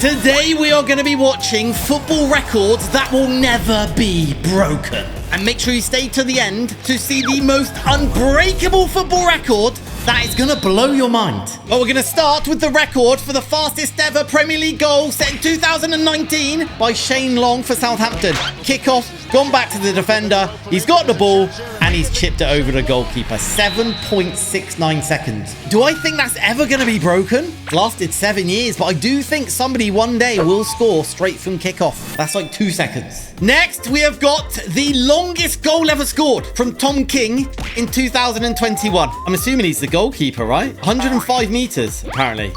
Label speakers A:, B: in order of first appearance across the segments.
A: Today we are going to be watching football records that will never be broken. And make sure you stay to the end to see the most unbreakable football record that is going to blow your mind. Well, we're going to start with the record for the fastest ever Premier League goal set in 2019 by Shane Long for Southampton. Kickoff, gone back to the defender, he's got the ball, and he's chipped it over the goalkeeper. 7.69 seconds. Do I think that's ever going to be broken? Lasted 7 years, but I do think somebody one day will score straight from kickoff. That's like 2 seconds. Next, we have got the longest goal ever scored from Tom King in 2021. I'm assuming he's the goalkeeper, right? 105 meters, apparently.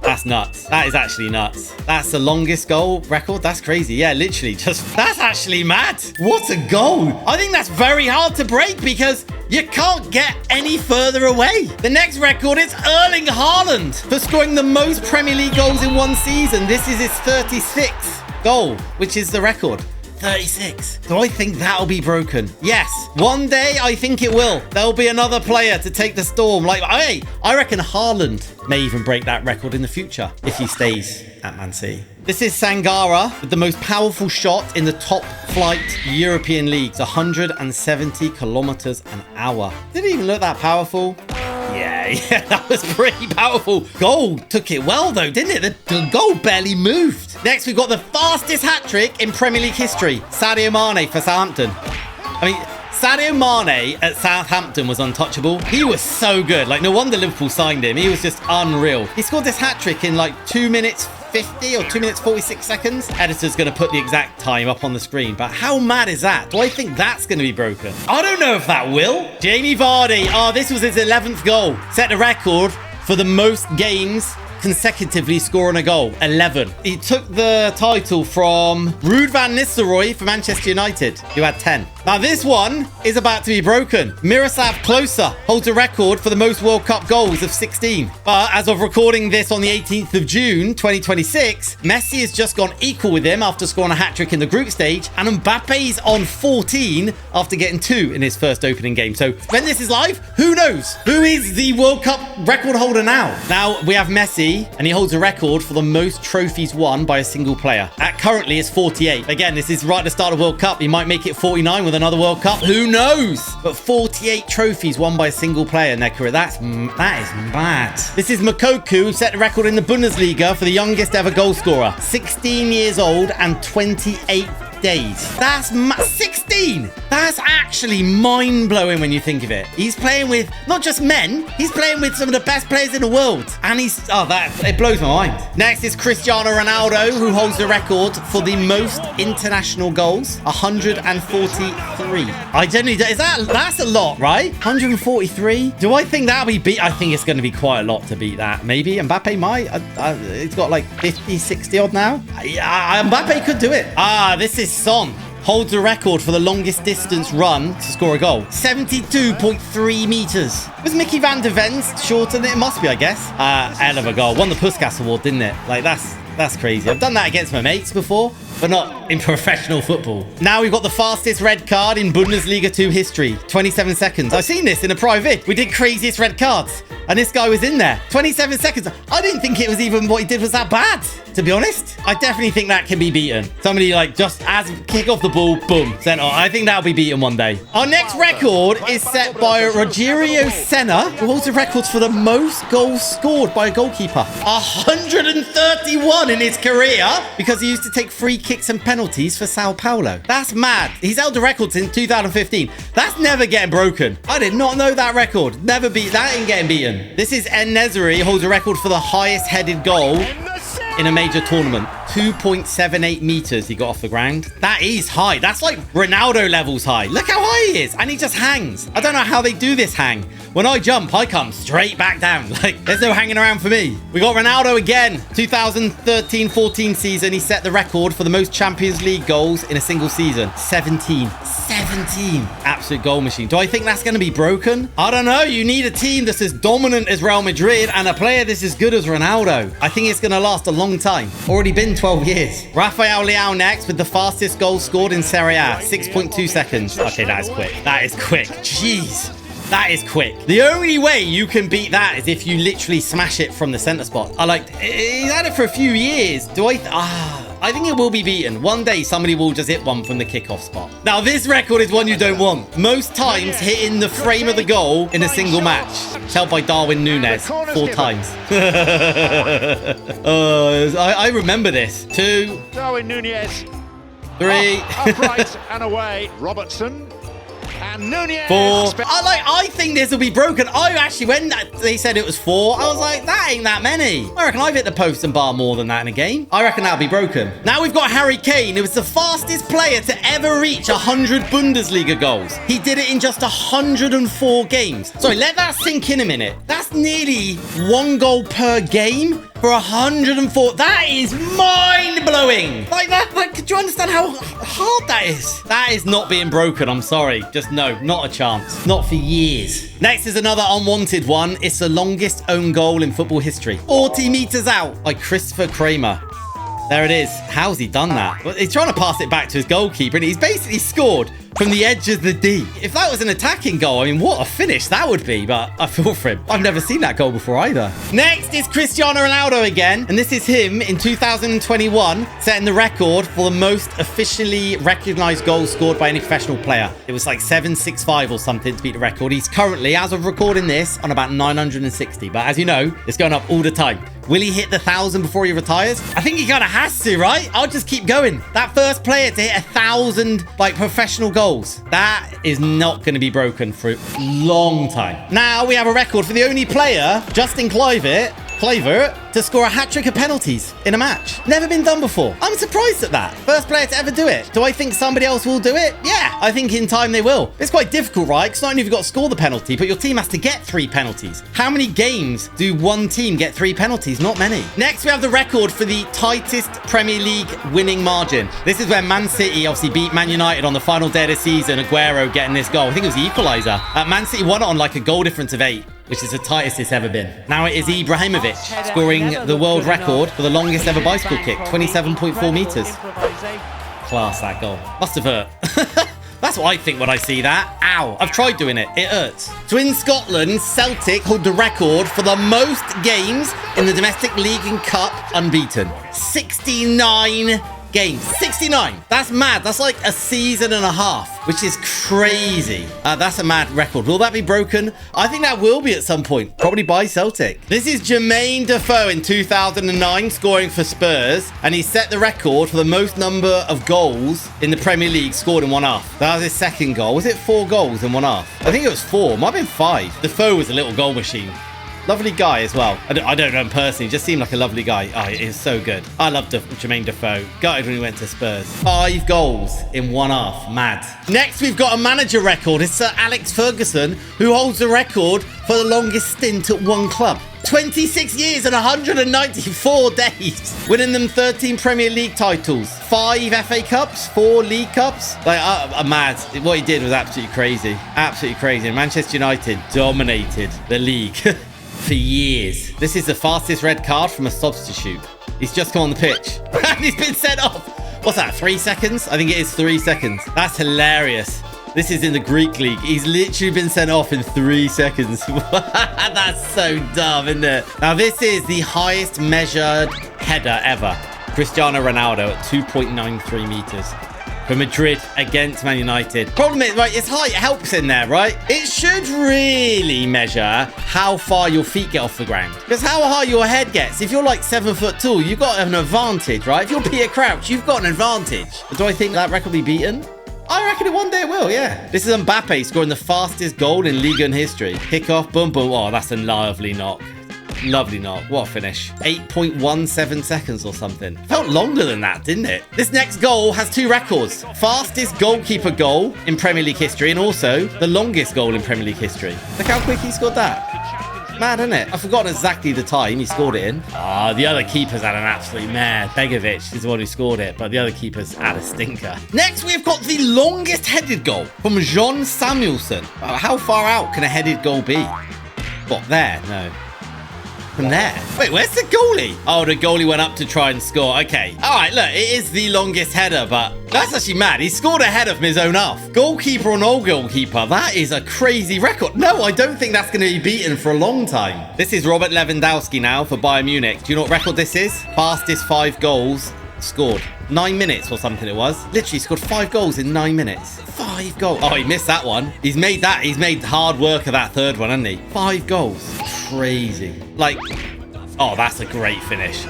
A: That's nuts. That is actually nuts. That's the longest goal record. That's crazy. Yeah, literally that's actually mad. What a goal. I think that's very hard to break because you can't get any further away. The next record is Erling Haaland for scoring the most Premier League goals in one season. This is his 36th goal, which is the record. 36. Do I think that'll be broken? Yes. One day, I think it will. There'll be another player to take the storm. Like, hey, I reckon Haaland may even break that record in the future if he stays at Man City. This is Sangara with the most powerful shot in the top flight European leagues. 170 kilometers an hour. Didn't even look that powerful. Yeah, that was pretty powerful. Goal took it well, though, didn't it? The goal barely moved. Next, we've got the fastest hat-trick in Premier League history. Sadio Mane for Southampton. I mean, Sadio Mane at Southampton was untouchable. He was so good. Like, no wonder Liverpool signed him. He was just unreal. He scored this hat-trick in, like, 2 minutes 50 or 2 minutes 46 seconds. Editor's going to put the exact time up on the screen, but how mad is that? Do I think that's going to be broken? I don't know if that will. Jamie Vardy. Oh, this was his 11th goal. Set the record for the most games consecutively scoring a goal. 11. He took the title from Ruud van Nistelrooy for Manchester United, who had 10. Now this one is about to be broken. Miroslav Klose holds a record for the most World Cup goals of 16. But as of recording this on the 18th of June 2026, Messi has just gone equal with him after scoring a hat-trick in the group stage, and Mbappe's on 14 after getting 2 in his first opening game. So when this is live, who knows? Who is the World Cup record holder now? Now we have Messi, and he holds a record for the most trophies won by a single player. Currently, it's 48. Again, this is right at the start of World Cup. He might make it 49 with another World Cup. Who knows? But 48 trophies won by a single player in their career. That is mad. This is Moukoko, who set the record in the Bundesliga for the youngest ever goal scorer. 16 years old and 28 days. That's 16. That's actually mind-blowing when you think of it. He's playing with not just men, he's playing with some of the best players in the world. And it blows my mind. Next is Cristiano Ronaldo, who holds the record for the most international goals, 143. That's a lot, right? 143. Do I think that'll be beat? I think it's going to be quite a lot to beat that. Maybe Mbappe might. He's got like 50, 60 odd now. Mbappe could do it. This is Son. Holds the record for the longest distance run to score a goal. 72.3 meters. Was Mickey van der Ven's shorter than it? Must be, I guess. Hell of a goal. Won the Puskas Award, didn't it? Like, that's crazy. I've done that against my mates before, but not in professional football. Now we've got the fastest red card in Bundesliga 2 history. 27 seconds. I've seen this in a private. We did craziest red cards, and this guy was in there. 27 seconds. I didn't think it was even what he did was that bad, to be honest. I definitely think that can be beaten. Somebody like just as kick off the ball, boom, sent off. I think that'll be beaten one day. Our next record is set by Rogerio Senna, who holds the records for the most goals scored by a goalkeeper. 131 in his career, because he used to take free kicks and penalties for Sao Paulo. That's mad. He's held the record since 2015. That's never getting broken. I did not know that record. Never beat that. Ain't getting beaten. This is En-Nesyri, holds a record for the highest headed goal in a major tournament. 2.78 meters he got off the ground. That is high. That's like Ronaldo levels high. Look how high he is. And he just hangs. I don't know how they do this hang. When I jump, I come straight back down. Like, there's no hanging around for me. We got Ronaldo again. 2013-14 season, he set the record for the most Champions League goals in a single season. 17. Absolute goal machine. Do I think that's going to be broken? I don't know. You need a team that's as dominant as Real Madrid and a player that's as good as Ronaldo. I think it's going to last a long time. Already been 12 years. Rafael Leão next with the fastest goal scored in Serie A. 6.2 seconds. Okay, that is quick. That is quick. Jeez. That is quick. The only way you can beat that is if you literally smash it from the center spot. He's had it for a few years. I think it will be beaten. One day, somebody will just hit one from the kickoff spot. Now, this record is one you don't want. Most times hitting the frame of the goal in a single match. It's held by Darwin Núñez 4 times. I remember this. 2.
B: Darwin Núñez.
A: 3.
B: Upright and away. Robertson. And Núñez.
A: 4. I think this will be broken. When they said it was 4, I was like, that ain't that many. I reckon I've hit the post and bar more than that in a game. I reckon that'll be broken. Now we've got Harry Kane, who was the fastest player to ever reach 100 Bundesliga goals. He did it in just 104 games. Sorry, let that sink in a minute. That's nearly 1 goal per game. For 104, that is mind-blowing. Do you understand how hard that is? That is not being broken, I'm sorry. Just no, not a chance. Not for years. Next is another unwanted one. It's the longest own goal in football history. 40 meters out by Christopher Kramer. There it is. How's he done that? Well, he's trying to pass it back to his goalkeeper, and he's basically scored from the edge of the D. If that was an attacking goal, I mean, what a finish that would be, but I feel for him. I've never seen that goal before either. Next is Cristiano Ronaldo again, and this is him in 2021, setting the record for the most officially recognized goals scored by any professional player. It was like 765 or something to beat the record. He's currently, as of recording this, on about 960, but as you know, it's going up all the time. Will he hit the 1,000 before he retires? I think he kind of has to, right? I'll just keep going. That first player to hit 1,000 professional goals. That is not going to be broken for a long time. Now we have a record for the only player, Justin Kluivert, to score a hat-trick of penalties in a match. Never been done before. I'm surprised at that. First player to ever do it. Do I think somebody else will do it? Yeah, I think in time they will. It's quite difficult, right? Because not only have you got to score the penalty, but your team has to get 3 penalties. How many games do one team get 3 penalties? Not many. Next, we have the record for the tightest Premier League winning margin. This is where Man City obviously beat Man United on the final day of the season. Aguero getting this goal. I think it was the equaliser. Man City won it on a goal difference of 8. Which is the tightest it's ever been. Now it is Ibrahimovic scoring the world record for the longest ever bicycle kick, 27.4 meters. Class, that goal. Must have hurt. That's what I think when I see that. Ow. I've tried doing it. It hurts. So in Scotland, Celtic hold the record for the most games in the domestic league and cup unbeaten. 69 games. 69. That's mad. That's like a season and a half, which is crazy. That's a mad record. Will that be broken? I think that will be at some point, probably by Celtic. This is Jermaine Defoe in 2009 scoring for Spurs, and he set the record for the most number of goals in the Premier League scored in one half. That was his second goal. Was it 4 goals in one half? I think it was 4. Might have been 5. Defoe was a little goal machine. Lovely guy as well. I don't know him personally. He just seemed like a lovely guy. Oh, he is so good. I loved Jermaine Defoe. Gutted when he went to Spurs. 5 goals in one half. Mad. Next, we've got a manager record. It's Sir Alex Ferguson, who holds the record for the longest stint at one club. 26 years and 194 days. Winning them 13 Premier League titles. 5 FA Cups. 4 League Cups. Mad. What he did was absolutely crazy. Absolutely crazy. And Manchester United dominated the league. For years. This is the fastest red card from a substitute. He's just come on the pitch and he's been sent off. What's that, 3 seconds? I think it is 3 seconds. That's hilarious. This is in the Greek league. He's literally been sent off in 3 seconds. That's so dumb, isn't it? Now this is the highest measured header ever. Cristiano Ronaldo at 2.93 meters. For Madrid against Man United. Problem is, right, it's height helps in there, right? It should really measure how far your feet get off the ground. Because how high your head gets. If you're like 7 foot tall, you've got an advantage, right? If you're Peter Crouch, you've got an advantage. But do I think that record will be beaten? I reckon one day it will, yeah. This is Mbappe scoring the fastest goal in Ligue 1 history. Kickoff, boom, boom. Oh, that's a lovely knock. Lovely knock. What a finish. 8.17 seconds or something. Felt longer than that, didn't it? This next goal has 2 records. Fastest goalkeeper goal in Premier League history and also the longest goal in Premier League history. Look how quick he scored that. Mad, isn't it? I've forgotten exactly the time he scored it in. The other keeper's had an absolute mare. Begovic is the one who scored it, but the other keeper's had a stinker. Next, we've got the longest headed goal from John Samuelson. How far out can a headed goal be? What, there? No. happened there? Wait, where's the goalie? Oh, the goalie went up to try and score. Okay. All right, look, it is the longest header, but that's actually mad. He scored ahead of his own half. Goalkeeper on all goalkeeper. That is a crazy record. No, I don't think that's going to be beaten for a long time. This is Robert Lewandowski now for Bayern Munich. Do you know what record this is? Fastest 5 goals scored. 9 minutes or something it was. Literally scored 5 goals in 9 minutes. 5 goals. Oh, he missed that one. He's made hard work of that third one, hasn't he? 5 goals. Crazy. Like, oh, that's a great finish.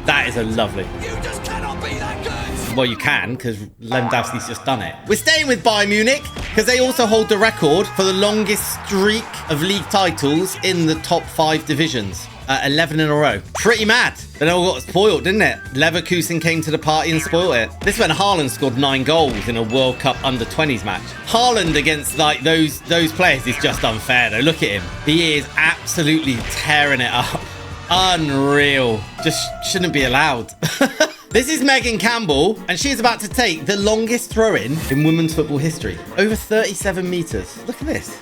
A: That is a lovely. You just cannot be that good. Well, you can, because Lewandowski's just done it. We're staying with Bayern Munich, because they also hold the record for the longest streak of league titles in the top 5 divisions. 11 in a row. Pretty mad. They all got spoiled, didn't it? Leverkusen came to the party and spoiled it. This is when Haaland scored 9 goals in a World Cup under-20s match. Haaland against like those players is just unfair though. Look at him. He is absolutely tearing it up. Unreal. Just shouldn't be allowed. This is Megan Campbell, and she is about to take the longest throw-in in women's football history. Over 37 meters. Look at this.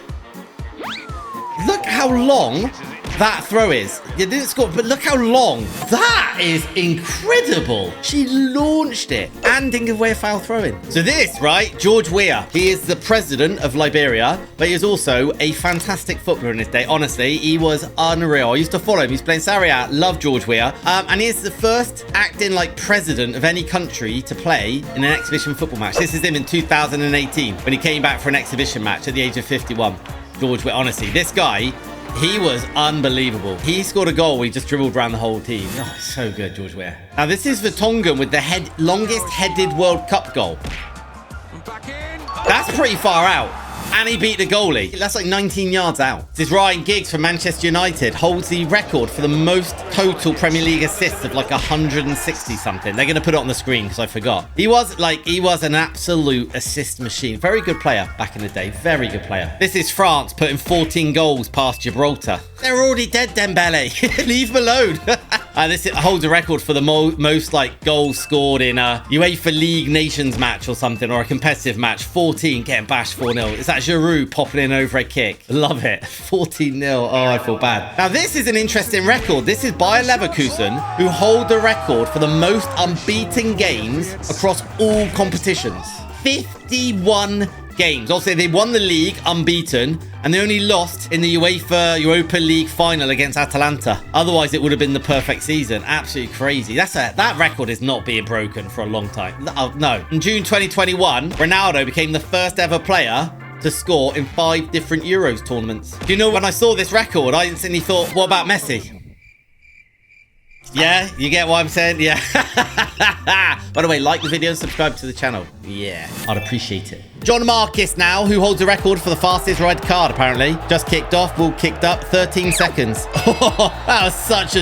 A: Look how long that throw is. You didn't score, but look how long. That is incredible. She launched it and didn't give away a foul throw-in. So this, right, George Weah, he is the president of Liberia, but he is also a fantastic footballer in his day. Honestly, he was unreal. I used to follow him. He's playing Serie A. Love George Weah. And he is the first acting like president of any country to play in an exhibition football match. This is him in 2018 when he came back for an exhibition match at the age of 51. George Weah, honestly, this guy, he was unbelievable. He scored a goal. He just dribbled around the whole team. Oh, so good, George Weah. Now, this is Vertonghen with the longest headed World Cup goal. That's pretty far out. And he beat the goalie. That's like 19 yards out. This is Ryan Giggs from Manchester United. Holds the record for the most total Premier League assists of like 160 something. They're going to put it on the screen because I forgot. He was an absolute assist machine. Very good player back in the day. Very good player. This is France putting 14 goals past Gibraltar. They're already dead, Dembele. Leave them alone. This holds a record for the most like goals scored in a UEFA League Nations match or something, or a competitive match. 14, getting bashed 4-0. Is that Giroud popping in over a kick? Love it. 14-0. Oh, I feel bad. Now, this is an interesting record. This is Bayer Leverkusen, who hold the record for the most unbeaten games across all competitions. 51 games. Also, they won the league unbeaten, and they only lost in the Europa League final against Atalanta. Otherwise, it would have been the perfect season. Absolutely crazy. That record is not being broken for a long time. No. In June 2021, Ronaldo became the first ever player to score in 5 different Euros tournaments. Do you know, when I saw this record, I instantly thought, what about Messi? Yeah, you get what I'm saying? Yeah. By the way, like the video and subscribe to the channel. Yeah, I'd appreciate it. John Marquis now, who holds a record for the fastest red card, apparently. Just kicked off, ball kicked up, 13 seconds. Oh, that was such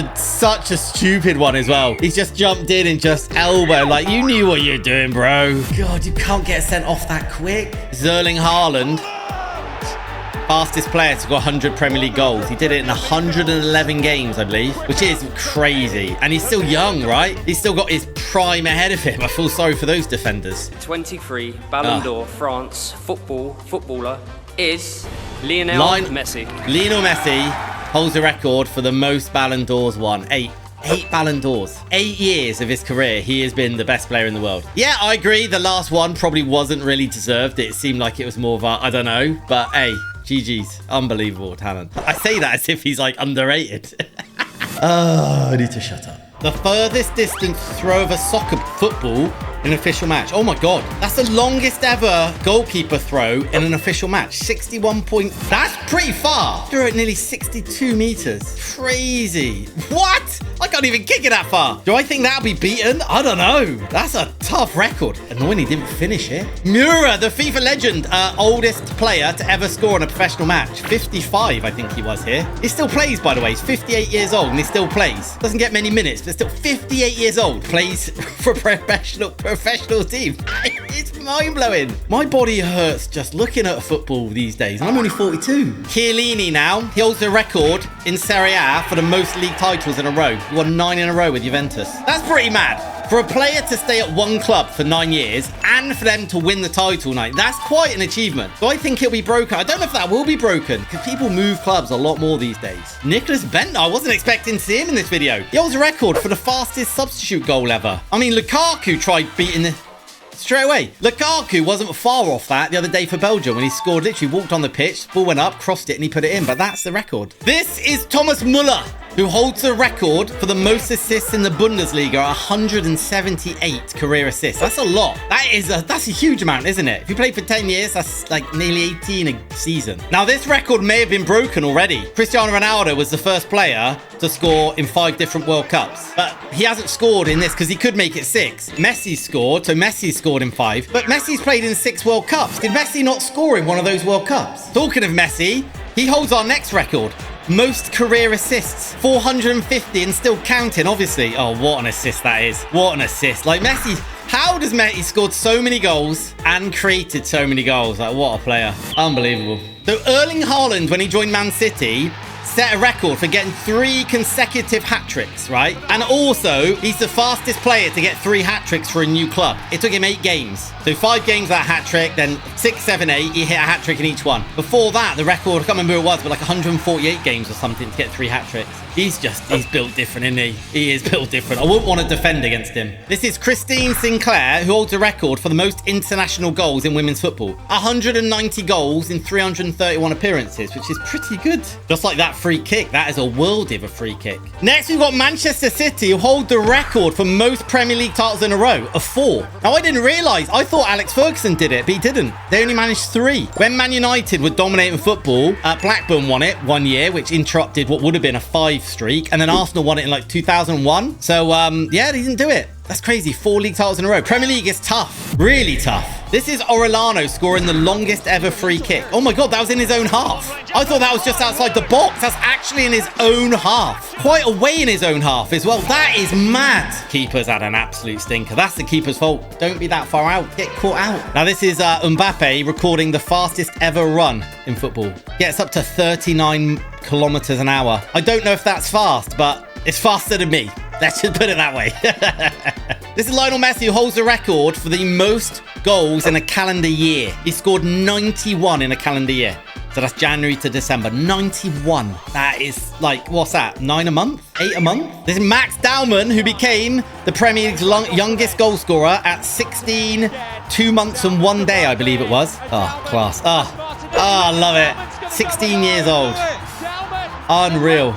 A: a stupid one as well. He's just jumped in and just elbow. Like, you knew what you're doing, bro. God, you can't get sent off that quick. Erling Haaland. Fastest player to score 100 Premier League goals. He did it in 111 games, I believe, which is crazy. And he's still young, right? He's still got his prime ahead of him. I feel sorry for those defenders.
C: 23 Ballon d'Or France footballer is Lionel Messi.
A: Lionel Messi holds the record for the most Ballon d'Ors won. 8 Ballon d'Ors. 8 years of his career, he has been the best player in the world. Yeah, I agree. The last one probably wasn't really deserved. It seemed like it was more of a, I don't know. But hey, GG's. Unbelievable talent. I say that as if he's like underrated. Oh, I need to shut up. The furthest distance throw of a soccer football in an official match. Oh my God. That's the longest ever goalkeeper throw in an official match. 61 point. That's pretty far. Threw it nearly 62 meters. Crazy. What? I can't even kick it that far. Do I think that'll be beaten? I don't know. That's a tough record. Annoying he didn't finish it. Mura, the FIFA legend, oldest player to ever score in a professional match. 55, I think he was here. He still plays, by the way. He's 58 years old and he still plays. Doesn't get many minutes, but still 58 years old. Plays for a professional team. It's mind-blowing. My body hurts just looking at football these days. I'm only 42. Chiellini now. He holds the record in Serie A for the most league titles in a row. He won 9 in a row with Juventus. That's pretty mad. For a player to stay at one club for 9 years and for them to win the title night, that's quite an achievement. Do I think it'll be broken? I don't know if that will be broken because people move clubs a lot more these days. Nicholas Bentner, I wasn't expecting to see him in this video. He holds a record for the fastest substitute goal ever. I mean, Lukaku tried beating the... Straight away. Lukaku wasn't far off that the other day for Belgium when he scored, literally walked on the pitch, ball went up, crossed it, and he put it in. But that's the record. This is Thomas Müller, who holds the record for the most assists in the Bundesliga, 178 career assists. That's a lot. That's a huge amount, isn't it? If you play for 10 years, that's like nearly 18 a season. Now, this record may have been broken already. Cristiano Ronaldo was the first player to score in 5 different World Cups. But he hasn't scored in this because he could make it 6. Messi scored, so Messi scored in 5. But Messi's played in 6 World Cups. Did Messi not score in one of those World Cups? Talking of Messi, he holds our next record. Most career assists, 450 and still counting, obviously. Oh, what an assist that is. What an assist. Like Messi, how does Messi scored so many goals and created so many goals? Like, what a player. Unbelievable. So Erling Haaland, when he joined Man City, set a record for getting 3 consecutive hat-tricks, right? And also, he's the fastest player to get 3 hat-tricks for a new club. It took him 8 games. So 5 games that hat-trick, then 6, 7, 8, he hit a hat-trick in each one. Before that, the record, I can't remember who it was, but like 148 games or something to get 3 hat-tricks. He's built different, isn't he? He is built different. I wouldn't want to defend against him. This is Christine Sinclair, who holds a record for the most international goals in women's football. 190 goals in 331 appearances, which is pretty good. Just like that free kick. That is a worldie of a free kick. Next, we've got Manchester City, who hold the record for most Premier League titles in a row of 4. Now, I didn't realise. I thought Alex Ferguson did it, but he didn't. They only managed 3. When Man United were dominating football, Blackburn won it 1 year, which interrupted what would have been a 5 streak, and then Arsenal won it in like 2001. So yeah, they didn't do it. That's crazy. 4 league titles in a row. Premier League is tough. Really tough. This is Orellano scoring the longest ever free kick. Oh my God, that was in his own half. I thought that was just outside the box. That's actually in his own half. Quite away in his own half as well. That is mad. Keeper's had an absolute stinker. That's the keeper's fault. Don't be that far out. Get caught out. Now this is Mbappe recording the fastest ever run in football. Gets up to 39 kilometers an hour. I don't know if that's fast, but it's faster than me. Let's just put it that way. This is Lionel Messi, who holds the record for the most goals in a calendar year. He scored 91 in a calendar year. So that's January to December. 91. That is like, what's that? 9 a month? 8 a month? This is Max Dowman, who became the Premier League's youngest goal scorer at 16, 2 months and 1 day, I believe it was. Oh, class. I love it. 16 years old. Unreal.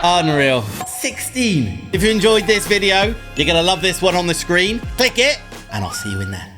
A: Unreal. 16. If you enjoyed this video, you're going to love this one on the screen. Click it, and I'll see you in there.